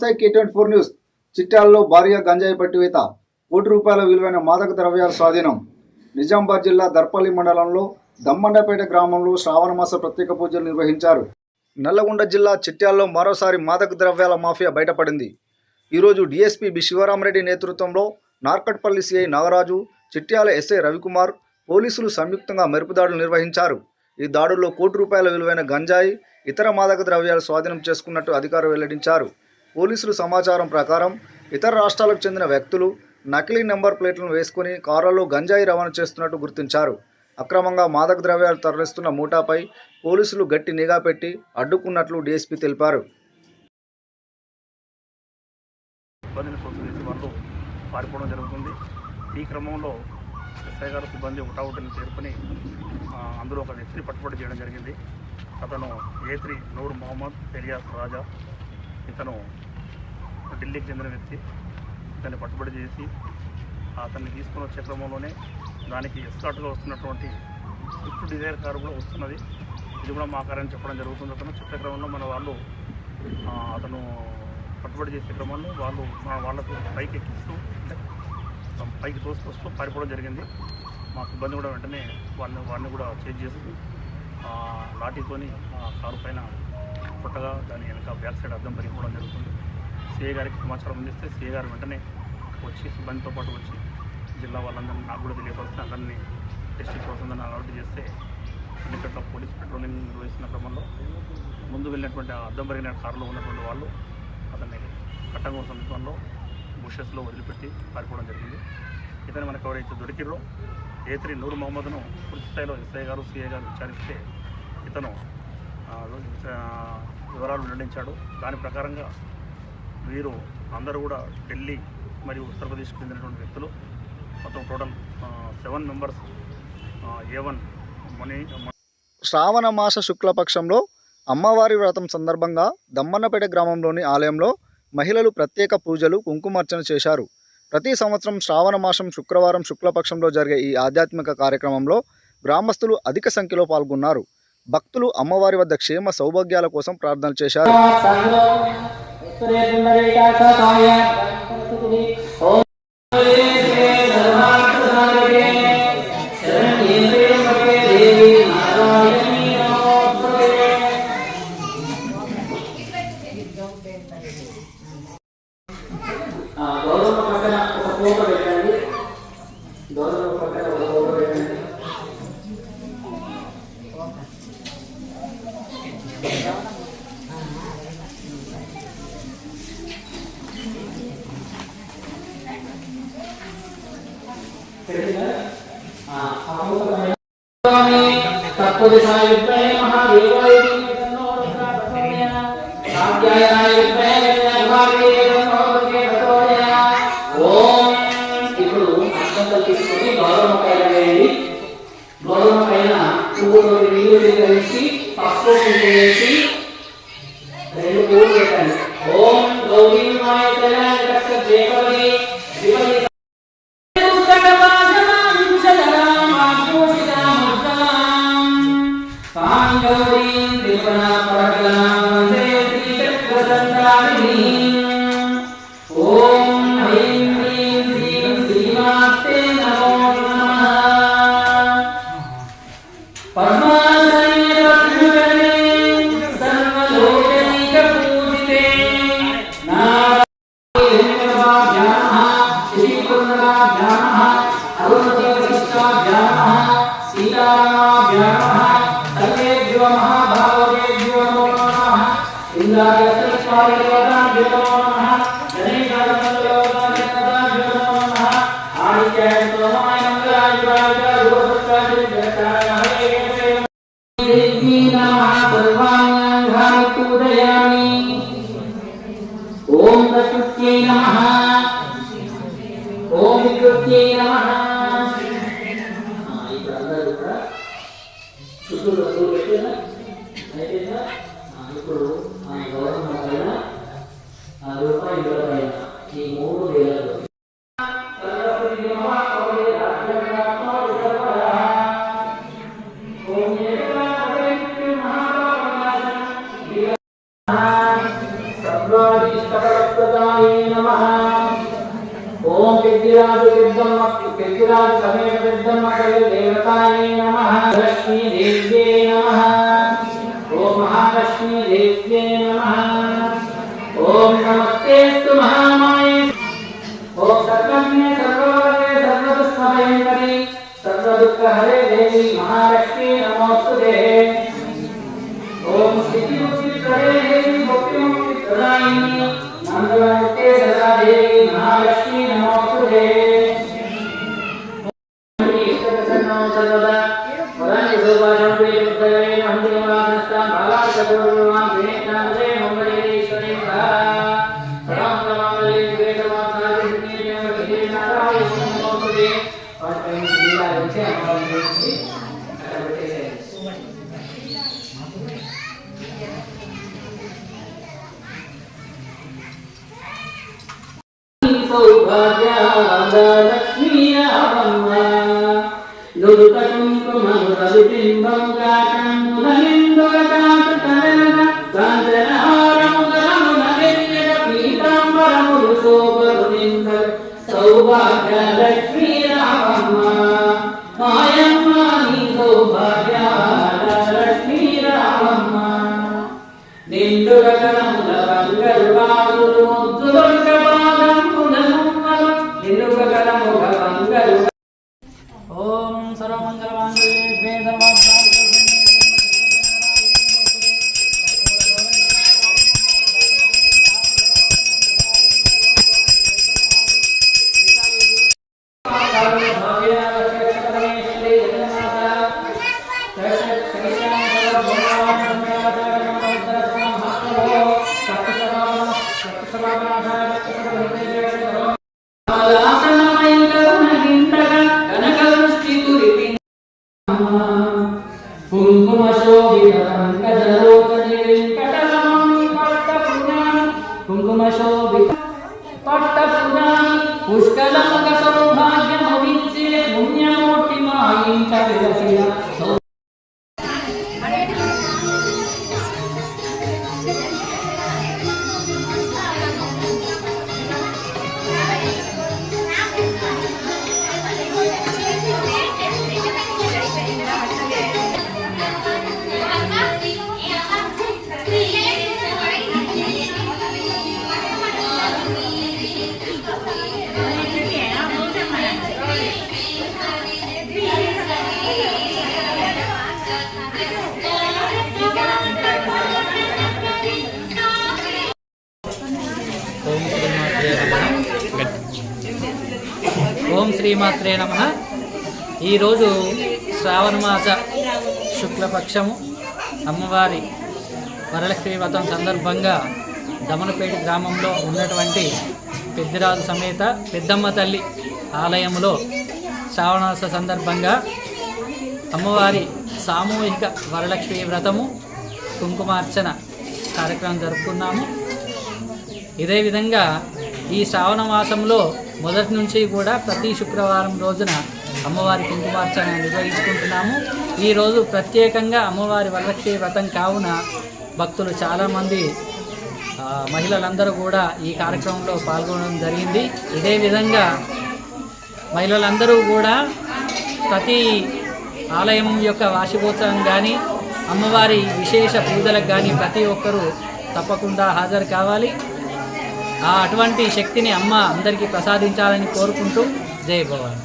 నమస్తే K24 news. చిట్యాలలో భారీగా గంజాయి పట్టివేత, కోటి రూపాయల విలువైన మాదక ద్రవ్యాల స్వాధీనం. నిజామాబాద్ జిల్లా దర్పల్లి మండలంలో దమ్మండపేట గ్రామంలో శ్రావణ మాస ప్రత్యేక పూజలు నిర్వహించారు. నల్లగొండ జిల్లా చిట్యాలలో మరోసారి మాదక ద్రవ్యాల మాఫియా బయటపడింది. ఈరోజు డీఎస్పీ బి శివరామరెడ్డి నేతృత్వంలో నార్కట్పల్లి సిఐ నాగరాజు, చిట్యాల ఎస్ఐ రవికుమార్, పోలీసులు సంయుక్తంగా మెరుపు దాడులు నిర్వహించారు. ఈ దాడుల్లో కోటి రూపాయల విలువైన గంజాయి, ఇతర మాదక ద్రవ్యాలు స్వాధీనం చేసుకున్నట్టు అధికారులు వెల్లడించారు. పోలీసులు సమాచారం ప్రకారం ఇతర రాష్ట్రాలకు చెందిన వ్యక్తులు నకిలీ నెంబర్ ప్లేట్లను వేసుకుని కారులలో గంజాయి రవాణా చేస్తున్నట్టు గుర్తించారు. అక్రమంగా మాదక ద్రవ్యాలు తరలిస్తున్న మూటాపై పోలీసులు గట్టి నిఘా పెట్టి అడ్డుకున్నట్లు డీఎస్పీ తెలిపారు. పారిపోవడం జరుగుతుంది. ఈ క్రమంలో ఎస్ఐ గారు సిబ్బంది ఒకటావుటిని చేరుకుని అందులో ఒక వ్యక్తిని పట్టుబడి చేయడం జరిగింది. అతను A3 నూర్ మొహమ్మద్ ఎలియాస్ రాజా. ఇతను ఢిల్లీకి చెందిన వ్యక్తి. ఇతన్ని పట్టుబడి చేసి అతన్ని తీసుకుని వచ్చే క్రమంలోనే దానికి ఎస్కార్ట్గా వస్తున్నటువంటి స్విఫ్ట్ డిజైర్ కారు కూడా వస్తున్నది. ఇది కూడా మా కారని చెప్పడం జరుగుతుంది. అతను చెప్పే క్రమంలో మన వాళ్ళు అతను పట్టుబడి చేసే క్రమంలో వాళ్ళకు పైకి ఎక్కిస్తూ పైకి తోసుకొస్తూ పారిపోవడం జరిగింది. మా సిబ్బంది కూడా వెంటనే వాడిని కూడా చేంజ్ చేసి లాఠీతోని కారు పైన కొట్టగా దాని వెనక బ్యాక్ సైడ్ అద్దం పరిగిపోవడం జరుగుతుంది. సిఐ గారికి సమాచారం అందిస్తే సిఐ గారు వెంటనే వచ్చి సిబ్బందితో పాటు వచ్చి జిల్లా వాళ్ళందరినీ నాకు కూడా తెలియపరిస్తే అందరినీ టెస్టింగ్ అవుతుందని అలర్ట్ చేస్తే అన్నికట్ల పోలీస్ పెట్రోలింగ్ నిర్వహిస్తున్న క్రమంలో ముందు వెళ్ళినటువంటి అద్దం పరిగిన కారులో ఉన్నటువంటి వాళ్ళు అతన్ని కట్టంగూరు సమీపంలో బుషెస్లో వదిలిపెట్టి పారిపోవడం జరిగింది. ఇతను మనకు ఎవరైతే దొరికిరో A3 నూర్ మొహమ్మద్ను పూర్తి స్థాయిలో ఎస్ఐ గారు సిఐ గారు విచారిస్తే ఇతను వివరాలు వెల్లడించాడు. దాని ప్రకారంగా వీరు అందరూ కూడా ఢిల్లీ మరియు ఉత్తరప్రదేశ్కి చెందినటువంటి వ్యక్తులు. మొత్తం టోటల్ 7 మెంబర్స్ A1 మనీ. శ్రావణ మాస శుక్లపక్షంలో అమ్మవారి వ్రతం సందర్భంగా దమ్మన్నపేట గ్రామంలోని ఆలయంలో మహిళలు ప్రత్యేక పూజలు, కుంకుమార్చన చేశారు. ప్రతి సంవత్సరం శ్రావణ మాసం శుక్రవారం శుక్లపక్షంలో జరిగే ఈ ఆధ్యాత్మిక కార్యక్రమంలో గ్రామస్తులు అధిక సంఖ్యలో పాల్గొన్నారు. భక్తులు అమ్మవారి వద్ద క్షేమ సౌభాగ్యాల కోసం ప్రార్థనలు చేశారు. ఇప్పుడు అక్షంతలు తీసుకొని గౌరవం పైన వేయండి. గౌరవం పైన పువ్వులు నీళ్లు వేసి పసుపు వేసి 2 పువ్వులు పెట్టండి. ఓం గౌరీ ఓం ప్రకృత్యై నమః. ఓం వికృత్యై నమః. ఇప్పుడు అందరూ కూడా చుట్టూ రంగులు పెట్టినా అయిపోయిందా? ఇప్పుడు గౌరవం పైన రూపాయి పైన ఈ 3 వేల समेत विद्यमतले देवताये नमः लक्ष्मी देव्ये नमः ओम महालक्ष्मी देव्ये नमः ओम नमस्तेस्तु महामाये ओम सर्वज्ञे सर्ववरदे सर्वदुष्टभयङ्करी सर्वदुःखहरे देवी महालक्ष्मी नमोस्तुते ओम स्थितिमुक्तिप्रदे देवी भक्तिमुक्तिप्रदायिनी मंगलमूर्ते सदा देवी महालक्ष्मी नमोस्तुते इष्टप्रसन्नो सर्वदा वराणि शोभाशम्भे मुद्गये नमः भावार्थपूर्वं प्रेतांसे मंगलेश्वरे सर्वमंगलमांगल्ये शिवे सर्वार्थसाधिके शरण्ये नारायणे नमोस्तुते और कहीं जिला से हमारे से सौभाग्यलक्ष्मी अवम्मा दुर्गकुङ्कुमरुतविबिम्बं काकन्दुलिन्दुरकातकनन काञ्चनहारमुगरमुनवेद्यपीताम्बरमुरुशोभरुनिन्द सौभाग्यलक्ष्मी अवम्मा मायम्मा नी सौभाग्यलक्ष्मी अवम्मा निन्दुरकनमुल बङ्गरुवादुलु ओम सर्वमंगलमांगल्ये शिवे सर्वार्थसाधिके पुष्कलमुख सौभाग्यमविच्ये पुण्यमूर्तिमायिं च विलसिय ఓం శ్రీమాత్రే నమః. ఈరోజు శ్రావణమాస శుక్లపక్షము అమ్మవారి వరలక్ష్మీ వ్రతం సందర్భంగా దమనపేట గ్రామంలో ఉన్నటువంటి పెద్దిరాజు సమేత పెద్దమ్మ తల్లి ఆలయంలో శ్రావణమాస సందర్భంగా అమ్మవారి సామూహిక వరలక్ష్మీ వ్రతము కుంకుమార్చన కార్యక్రమం జరుపుకున్నాము. ఇదే విధంగా ఈ శ్రావణ మాసంలో మొదటి నుంచి కూడా ప్రతి శుక్రవారం రోజున అమ్మవారి కుంకుమార్చన నిర్వహించుకుంటున్నాము. ఈరోజు ప్రత్యేకంగా అమ్మవారి వరలక్ష్మీ వ్రతం కావున భక్తులు చాలామంది మహిళలందరూ కూడా ఈ కార్యక్రమంలో పాల్గొనడం జరిగింది. ఇదే విధంగా మహిళలందరూ కూడా ప్రతి ఆలయం యొక్క వార్షికోత్సవం కానీ అమ్మవారి విశేష పూజలకు కానీ ప్రతి ఒక్కరూ తప్పకుండా హాజరు కావాలి. అటువంటి శక్తిని అమ్మ అందరికీ ప్రసాదించాలని కోరుకుంటూ జై భవాని.